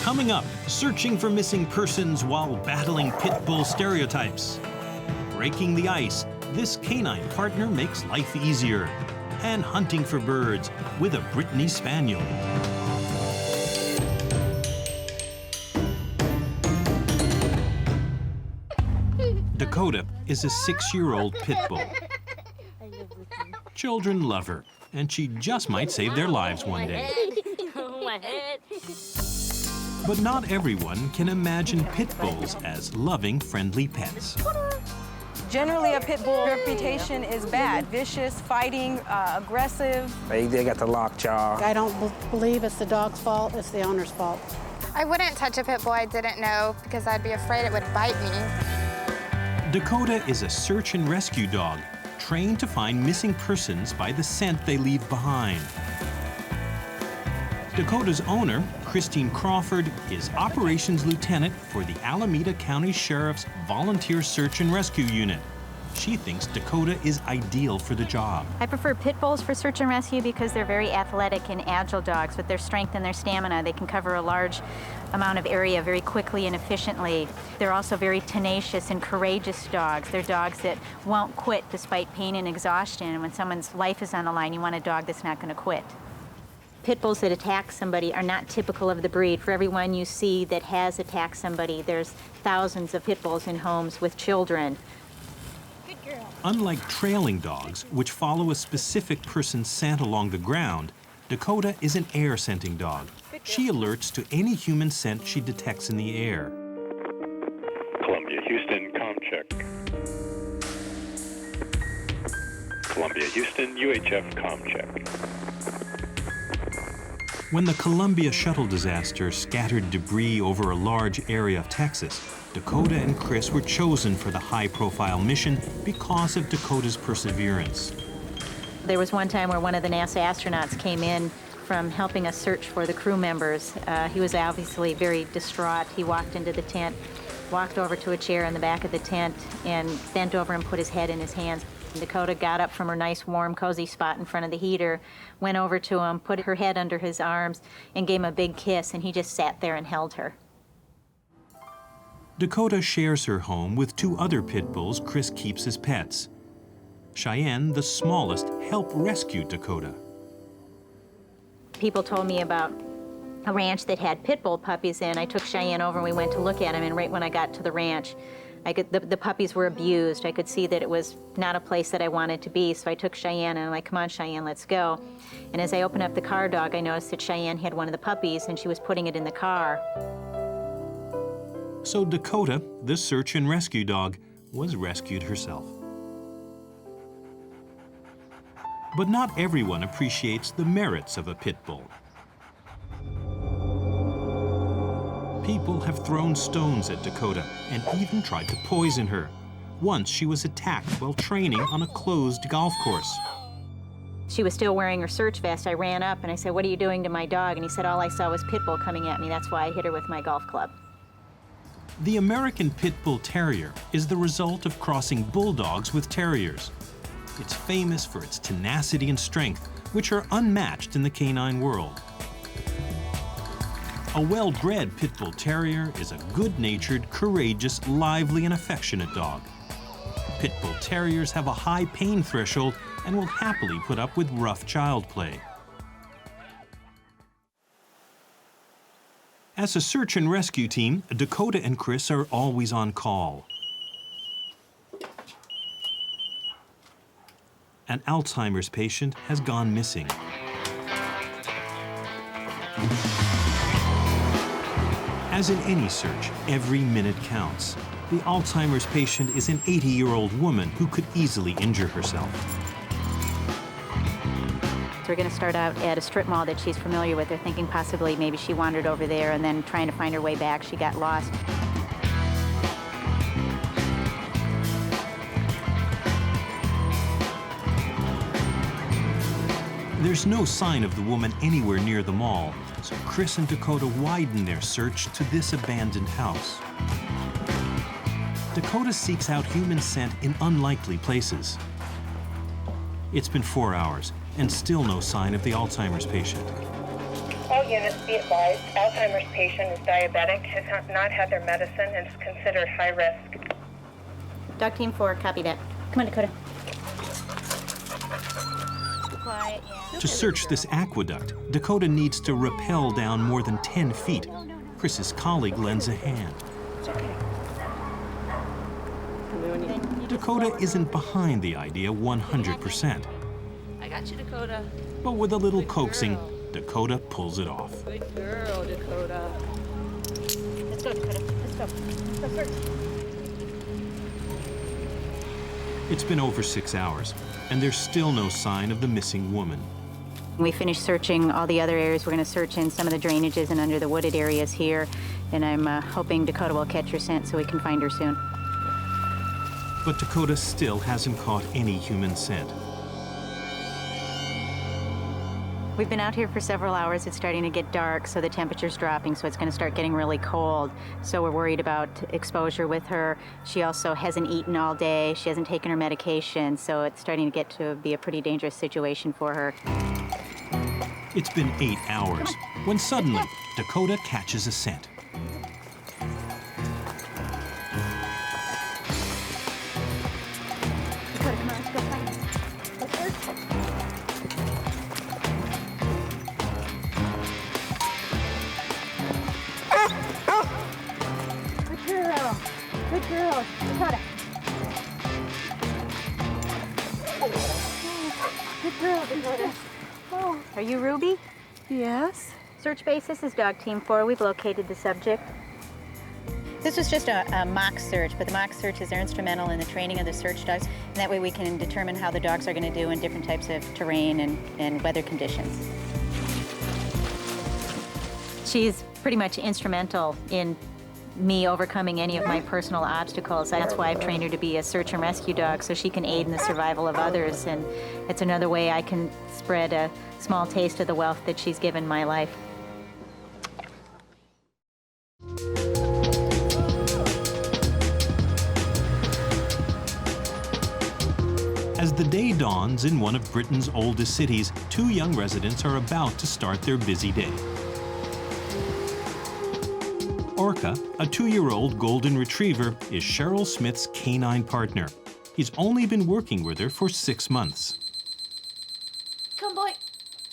Coming up, searching for missing persons while battling pit bull stereotypes. Breaking the ice, this canine partner makes life easier. And hunting for birds with a Brittany Spaniel. Dakota is a 6-year-old pit bull. Children love her, and she just might save their lives one day. But not everyone can imagine pit bulls as loving, friendly pets. Generally, a pit bull reputation is bad, vicious, fighting, aggressive. They got the lockjaw. I don't believe it's the dog's fault, it's the owner's fault. I wouldn't touch a pit bull I didn't know because I'd be afraid it would bite me. Dakota is a search and rescue dog, trained to find missing persons by the scent they leave behind. Dakota's owner, Christine Crawford, is Operations Lieutenant for the Alameda County Sheriff's Volunteer Search and Rescue Unit. She thinks Dakota is ideal for the job. I prefer pit bulls for search and rescue because they're very athletic and agile dogs. With their strength and their stamina, they can cover a large amount of area very quickly and efficiently. They're also very tenacious and courageous dogs. They're dogs that won't quit despite pain and exhaustion. And when someone's life is on the line, you want a dog that's not going to quit. Pit bulls that attack somebody are not typical of the breed. For every one you see that has attacked somebody, there's thousands of pit bulls in homes with children. Good girl. Unlike trailing dogs, which follow a specific person's scent along the ground, Dakota is an air-scenting dog. She alerts to any human scent she detects in the air. Columbia, Houston, comm check. Columbia, Houston, UHF, comm check. When the Columbia shuttle disaster scattered debris over a large area of Texas, Dakota and Chris were chosen for the high-profile mission because of Dakota's perseverance. There was one time where one of the NASA astronauts came in from helping us search for the crew members. He was obviously very distraught. He walked into the tent, walked over to a chair in the back of the tent, and bent over and put his head in his hands. Dakota got up from her nice, warm, cozy spot in front of the heater, went over to him, put her head under his arms, and gave him a big kiss, and he just sat there and held her. Dakota shares her home with 2 other pit bulls Chris keeps as pets. Cheyenne, the smallest, helped rescue Dakota. People told me about a ranch that had pit bull puppies in. I took Cheyenne over and we went to look at them, and right when I got to the ranch, the puppies were abused. I could see that it was not a place that I wanted to be, so I took Cheyenne and I'm like, come on, Cheyenne, let's go. And as I opened up the car dog, I noticed that Cheyenne had one of the puppies and she was putting it in the car. So Dakota, the search and rescue dog, was rescued herself. But not everyone appreciates the merits of a pit bull. People have thrown stones at Dakota and even tried to poison her. Once she was attacked while training on a closed golf course. She was still wearing her search vest. I ran up and I said, what are you doing to my dog? And he said, all I saw was pit bull coming at me. That's why I hit her with my golf club. The American Pit Bull Terrier is the result of crossing bulldogs with terriers. It's famous for its tenacity and strength, which are unmatched in the canine world. A well-bred Pit Bull Terrier is a good-natured, courageous, lively, and affectionate dog. Pit Bull Terriers have a high pain threshold and will happily put up with rough child play. As a search and rescue team, Dakota and Chris are always on call. An Alzheimer's patient has gone missing. As in any search, every minute counts. The Alzheimer's patient is an 80-year-old woman who could easily injure herself. So we're going to start out at a strip mall that she's familiar with. They're thinking possibly maybe she wandered over there and then trying to find her way back, she got lost. There's no sign of the woman anywhere near the mall, so Chris and Dakota widen their search to this abandoned house. Dakota seeks out human scent in unlikely places. It's been 4 hours, and still no sign of the Alzheimer's patient. All units be advised, Alzheimer's patient is diabetic, has not had their medicine, and is considered high risk. Dog Team 4, copy that. Come on, Dakota. Quiet, yeah. To search this aqueduct, Dakota needs to rappel down more than 10 feet. Chris's colleague lends a hand. Dakota isn't behind the idea 100%. I got you, Dakota. But with a little coaxing, Dakota pulls it off. Good girl, Dakota. Let's go, Dakota. Let's go. Let's go search. It's been over 6 hours, and there's still no sign of the missing woman. We finished searching all the other areas. We're going to search in some of the drainages and under the wooded areas here, and I'm hoping Dakota will catch her scent so we can find her soon. But Dakota still hasn't caught any human scent. We've been out here for several hours. It's starting to get dark, so the temperature's dropping, so it's going to start getting really cold. So we're worried about exposure with her. She also hasn't eaten all day. She hasn't taken her medication, so it's starting to get to be a pretty dangerous situation for her. It's been 8 hours, when suddenly Dakota catches a scent. Dakota, come on, let's go find her. Let's search. Good girl. Good girl. Dakota. Good girl, Dakota. Oh. Are you Ruby? Yes. Search base, this is Dog Team 4. We've located the subject. This was just a mock search, but the mock searches are instrumental in the training of the search dogs, and that way we can determine how the dogs are going to do in different types of terrain and weather conditions. She's pretty much instrumental in me overcoming any of my personal obstacles. That's why I've trained her to be a search and rescue dog, so she can aid in the survival of others, and it's another way I can spread a small taste of the wealth that she's given my life. As the day dawns in one of Britain's oldest cities, 2 young residents are about to start their busy day. Arco, a 2-year-old golden retriever, is Cheryl Smith's canine partner. He's only been working with her for 6 months. Come, boy.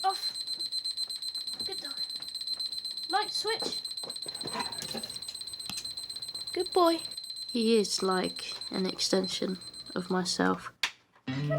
Off. Good dog. Light switch. Good boy. He is like an extension of myself. Good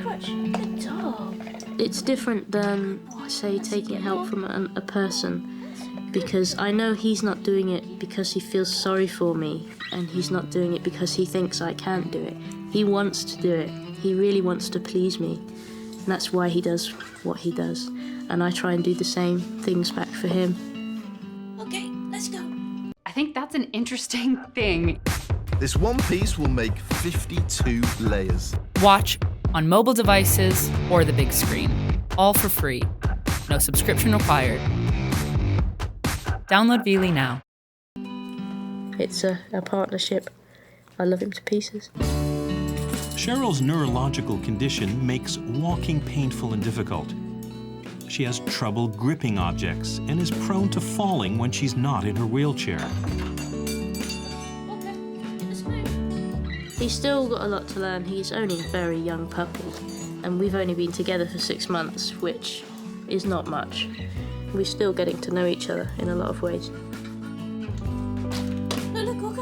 crutch. Good dog. It's different than, say, taking help from a person, because I know he's not doing it because he feels sorry for me, and he's not doing it because he thinks I can't do it. He wants to do it. He really wants to please me, and that's why he does what he does. And I try and do the same things back for him. Okay, let's go. I think that's an interesting thing. This one piece will make 52 layers. Watch on mobile devices or the big screen, all for free. No subscription required. Download Veely now. It's a partnership. I love him to pieces. Cheryl's neurological condition makes walking painful and difficult. She has trouble gripping objects and is prone to falling when she's not in her wheelchair. He's still got a lot to learn. He's only a very young puppy, and we've only been together for 6 months, which is not much. We're still getting to know each other in a lot of ways.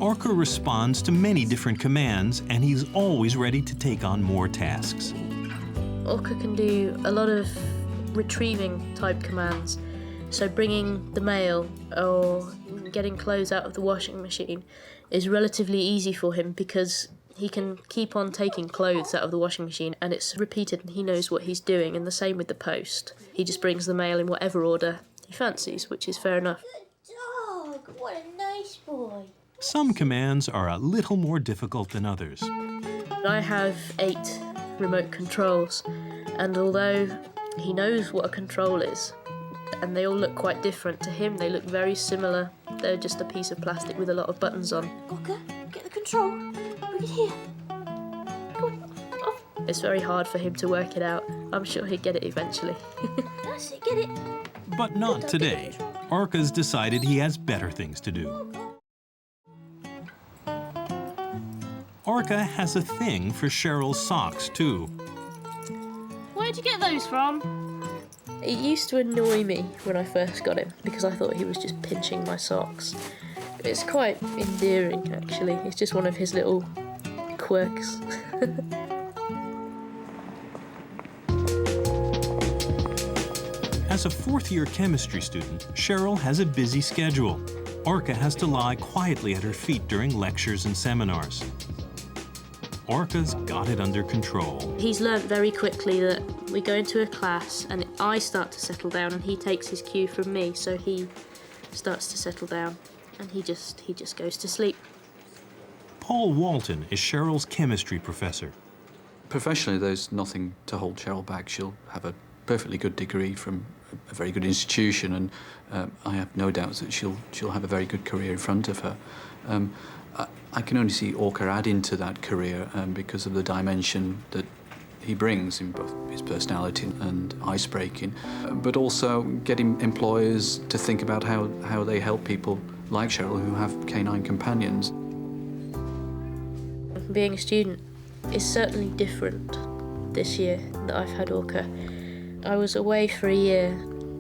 Arco responds to many different commands, and he's always ready to take on more tasks. Arco can do a lot of retrieving type commands, so bringing the mail or getting clothes out of the washing machine is relatively easy for him because he can keep on taking clothes out of the washing machine and it's repeated and he knows what he's doing, and the same with the post. He just brings the mail in whatever order he fancies, which is fair enough. Good dog, what a nice boy. Some commands are a little more difficult than others. I have 8 remote controls, And although he knows what a control is, and they all look quite different, to him they look very similar. They're just a piece of plastic with a lot of buttons on. Orca, get the control. Bring it here. Go on, off. It's very hard for him to work it out. I'm sure he'd get it eventually. That's it, get it. But not today. Orca's decided he has better things to do. Orca has a thing for Cheryl's socks, too. Where'd you get those from? It used to annoy me when I first got him because I thought he was just pinching my socks. It's quite endearing, actually. It's just one of his little quirks. As a fourth-year chemistry student, Cheryl has a busy schedule. Orca has to lie quietly at her feet during lectures and seminars. Orca's got it under control. He's learnt very quickly that we go into a class and I start to settle down and he takes his cue from me, so he starts to settle down and he just goes to sleep. Paul Walton is Cheryl's chemistry professor. Professionally, there's nothing to hold Cheryl back. She'll have a perfectly good degree from a very good institution, and I have no doubts that she'll have a very good career in front of her. I can only see Orca add into that career because of the dimension that he brings in both his personality and ice-breaking, but also getting employers to think about how they help people like Cheryl who have canine companions. Being a student is certainly different this year that I've had Orca. I was away for a year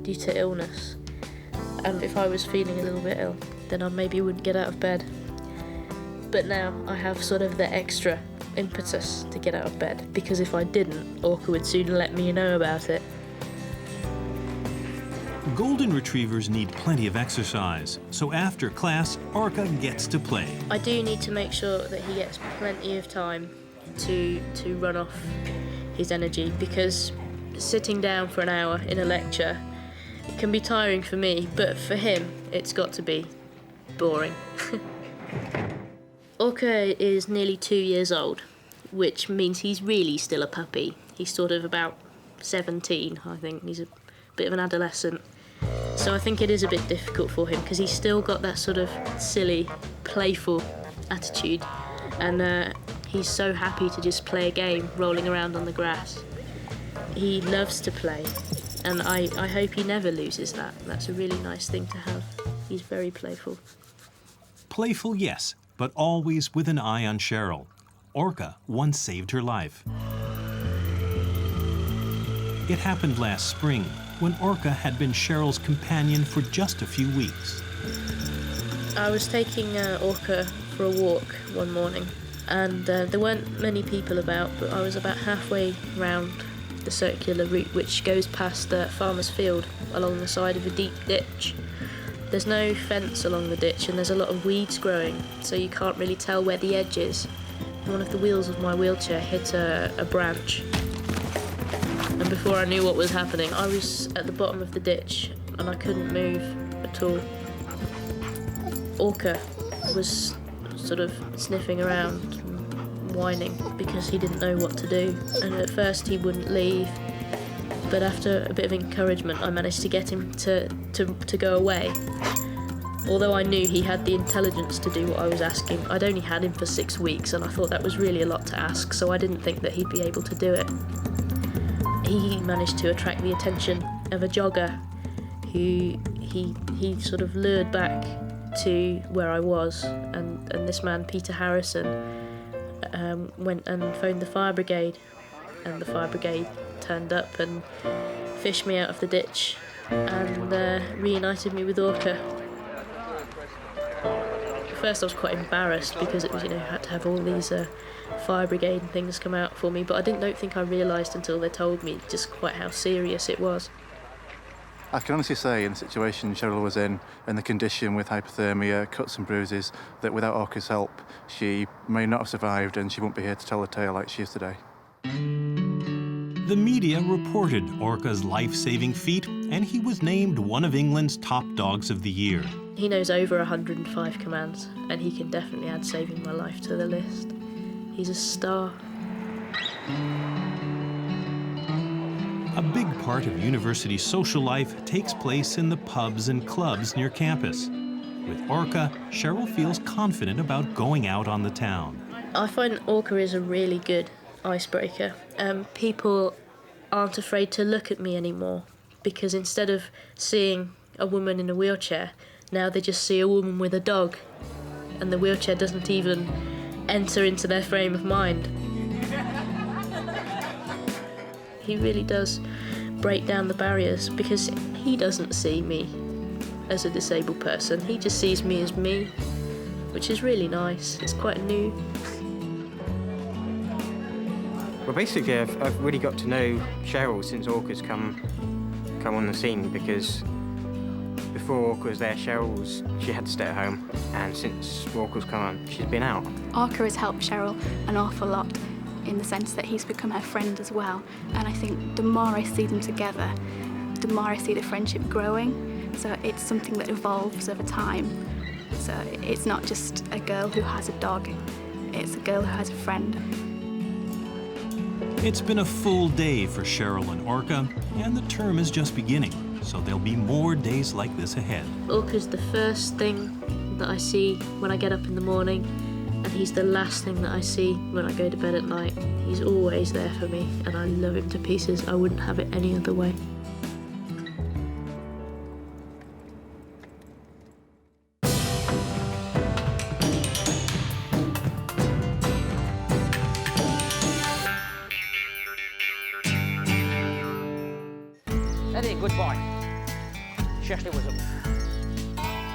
due to illness, and if I was feeling a little bit ill, then I maybe wouldn't get out of bed. But now I have sort of the extra impetus to get out of bed, because if I didn't, Orca would soon let me know about it. Golden retrievers need plenty of exercise, so after class, Orca gets to play. I do need to make sure that he gets plenty of time to run off his energy, because sitting down for an hour in a lecture can be tiring for me, but for him, it's got to be boring. Orca is nearly 2 years old, which means he's really still a puppy. He's sort of about 17, I think. He's a bit of an adolescent. So I think it is a bit difficult for him because he's still got that sort of silly, playful attitude. And he's so happy to just play a game rolling around on the grass. He loves to play, and I hope he never loses that. That's a really nice thing to have. He's very playful. Playful, yes, but always with an eye on Cheryl. Orca once saved her life. It happened last spring, when Orca had been Cheryl's companion for just a few weeks. I was taking Orca for a walk one morning, and there weren't many people about, but I was about halfway round the circular route which goes past the farmer's field along the side of a deep ditch. There's no fence along the ditch and there's a lot of weeds growing, so you can't really tell where the edge is. One of the wheels of my wheelchair hit a branch, and before I knew what was happening, I was at the bottom of the ditch and I couldn't move at all. Orca was sort of sniffing around, whining because he didn't know what to do, and at first he wouldn't leave, but after a bit of encouragement I managed to get him to go away. Although I knew he had the intelligence to do what I was asking, I'd only had him for 6 weeks and I thought that was really a lot to ask, so I didn't think that he'd be able to do it. He managed to attract the attention of a jogger who he sort of lured back to where I was, and this man, Peter Harrison, went and phoned the fire brigade, and the fire brigade turned up and fished me out of the ditch and reunited me with Orca. At first I was quite embarrassed because it was, had to have all these fire brigade and things come out for me, but I don't think I realised until they told me just quite how serious it was. I can honestly say, in the situation Cheryl was in, and the condition with hypothermia, cuts and bruises, that without Orca's help, she may not have survived and she won't be here to tell the tale like she is today. The media reported Orca's life-saving feat, and he was named one of England's top dogs of the year. He knows over 105 commands, and he can definitely add saving my life to the list. He's a star. A big part of university social life takes place in the pubs and clubs near campus. With Orca, Cheryl feels confident about going out on the town. I find Orca is a really good icebreaker. People aren't afraid to look at me anymore because instead of seeing a woman in a wheelchair, now they just see a woman with a dog, and the wheelchair doesn't even enter into their frame of mind. He really does break down the barriers because he doesn't see me as a disabled person. He just sees me as me, which is really nice. It's quite new. Well, basically, I've really got to know Cheryl since Orca's come on the scene, because before Orca was there, she had to stay at home, and since Orca's come on, she's been out. Arco has helped Cheryl an awful lot in the sense that he's become her friend as well. And I think the more I see them together, the more I see the friendship growing. So it's something that evolves over time. So it's not just a girl who has a dog, it's a girl who has a friend. It's been a full day for Cheryl and Orca, and the term is just beginning, so there'll be more days like this ahead. Orca's the first thing that I see when I get up in the morning, and he's the last thing that I see when I go to bed at night. He's always there for me, and I love him to pieces. I wouldn't have it any other way. Good boy.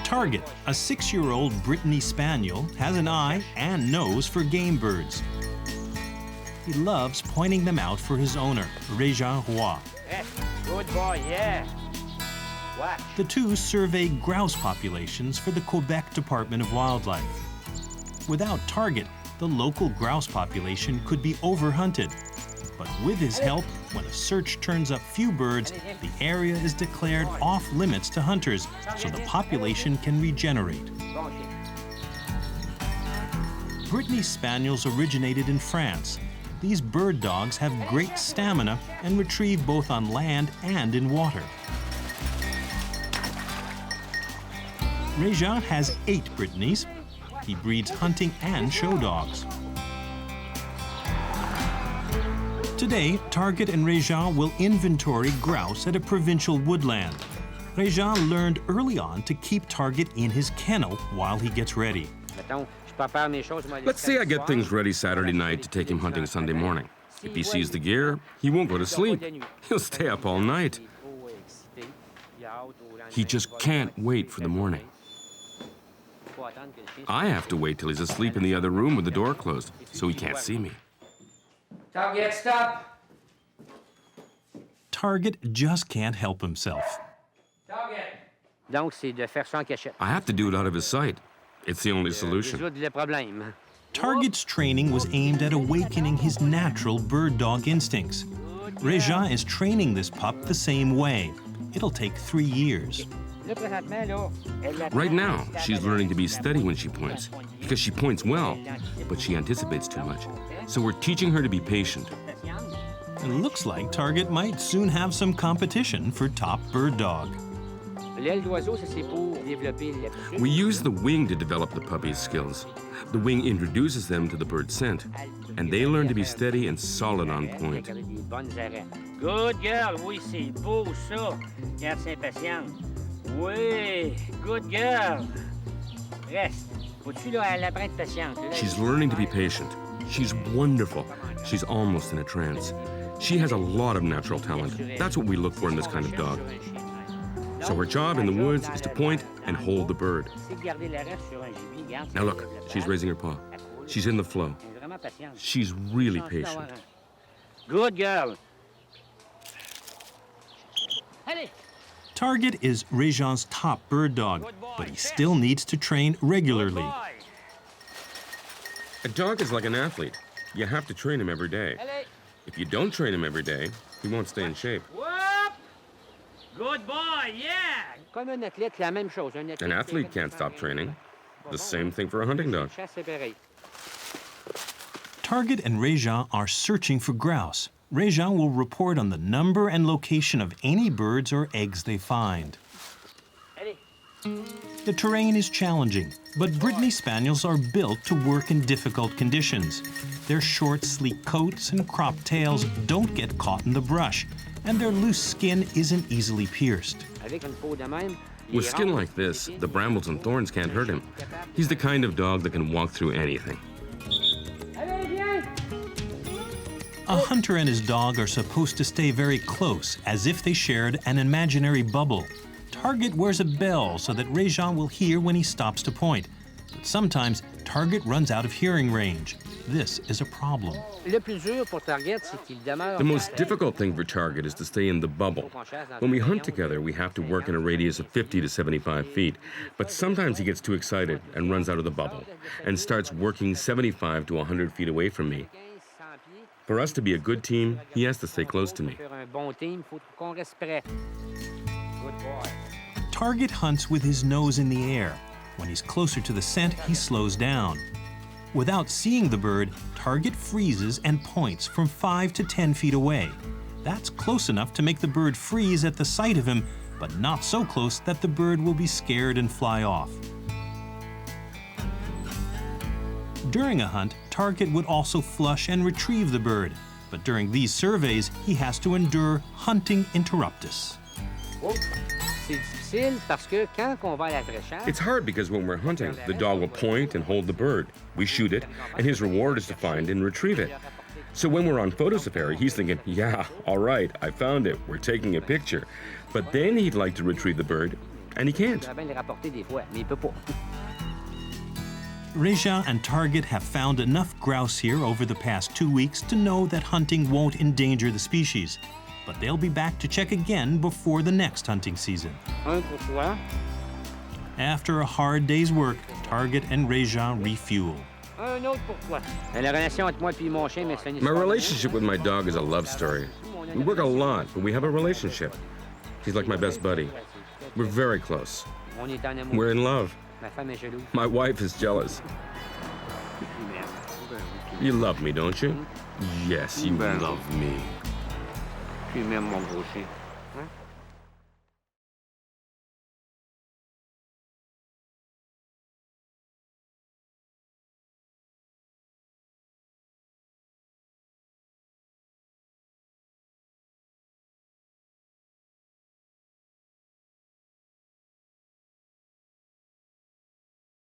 Target, a 6-year-old Brittany Spaniel, has an eye and nose for game birds. He loves pointing them out for his owner, Régent Roy. Good boy, yeah. Watch. The two survey grouse populations for the Quebec Department of Wildlife. Without Target, the local grouse population could be overhunted. But with his help, when a search turns up few birds, the area is declared off limits to hunters, so the population can regenerate. Brittany Spaniels originated in France. These bird dogs have great stamina and retrieve both on land and in water. Régent has 8 Brittanies. He breeds hunting and show dogs. Today, Target and Régent will inventory grouse at a provincial woodland. Régent learned early on to keep Target in his kennel while he gets ready. Let's say I get things ready Saturday night to take him hunting Sunday morning. If he sees the gear, he won't go to sleep. He'll stay up all night. He just can't wait for the morning. I have to wait till he's asleep in the other room with the door closed, so he can't see me. Target, stop. Target just can't help himself. I have to do it out of his sight. It's the only solution. Target's training was aimed at awakening his natural bird dog instincts. Régent is training this pup the same way. It'll take 3 years. Right now, she's learning to be steady when she points, because she points well, but she anticipates too much. So we're teaching her to be patient. It looks like Target might soon have some competition for top bird dog. We use the wing to develop the puppy's skills. The wing introduces them to the bird's scent, and they learn to be steady and solid on point. Good girl, oui, c'est beau ça. Garde c'est impatient. Oui, good girl. Reste. Faut-tu là, elle apprend de patience. She's learning to be patient. She's wonderful. She's almost in a trance. She has a lot of natural talent. That's what we look for in this kind of dog. So her job in the woods is to point and hold the bird. Now look, she's raising her paw. She's in the flow. She's really patient. Good girl. Target is Régent's top bird dog, but he still needs to train regularly. A dog is like an athlete. You have to train him every day. If you don't train him every day, he won't stay in shape. Good boy, yeah! An athlete can't stop training. The same thing for a hunting dog. Target and Régent are searching for grouse, Réjean will report on the number and location of any birds or eggs they find. The terrain is challenging, but Brittany Spaniels are built to work in difficult conditions. Their short, sleek coats and cropped tails don't get caught in the brush, and their loose skin isn't easily pierced. With skin like this, the brambles and thorns can't hurt him. He's the kind of dog that can walk through anything. A hunter and his dog are supposed to stay very close, as if they shared an imaginary bubble. Target wears a bell so that Réjean will hear when he stops to point. But sometimes, Target runs out of hearing range. This is a problem. The most difficult thing for Target is to stay in the bubble. When we hunt together, we have to work in a radius of 50 to 75 feet. But sometimes he gets too excited and runs out of the bubble and starts working 75 to 100 feet away from me. For us to be a good team, he has to stay close to me. Target hunts with his nose in the air. When he's closer to the scent, he slows down. Without seeing the bird, Target freezes and points from 5 to 10 feet away. That's close enough to make the bird freeze at the sight of him, but not so close that the bird will be scared and fly off. During a hunt, Target would also flush and retrieve the bird, but during these surveys, he has to endure hunting interruptus. It's hard because when we're hunting, the dog will point and hold the bird. We shoot it, and his reward is to find and retrieve it. So when we're on photo safari, he's thinking, yeah, all right, I found it, we're taking a picture. But then he'd like to retrieve the bird, and he can't. Réjean and Target have found enough grouse here over the past 2 weeks to know that hunting won't endanger the species. But they'll be back to check again before the next hunting season. After a hard day's work, Target and Réjean refuel. My relationship with my dog is a love story. We work a lot, but we have a relationship. He's like my best buddy. We're very close. We're in love. My wife is jealous. You love me, don't you? Yes, you love me. Tu m'aimes, mon gros chien.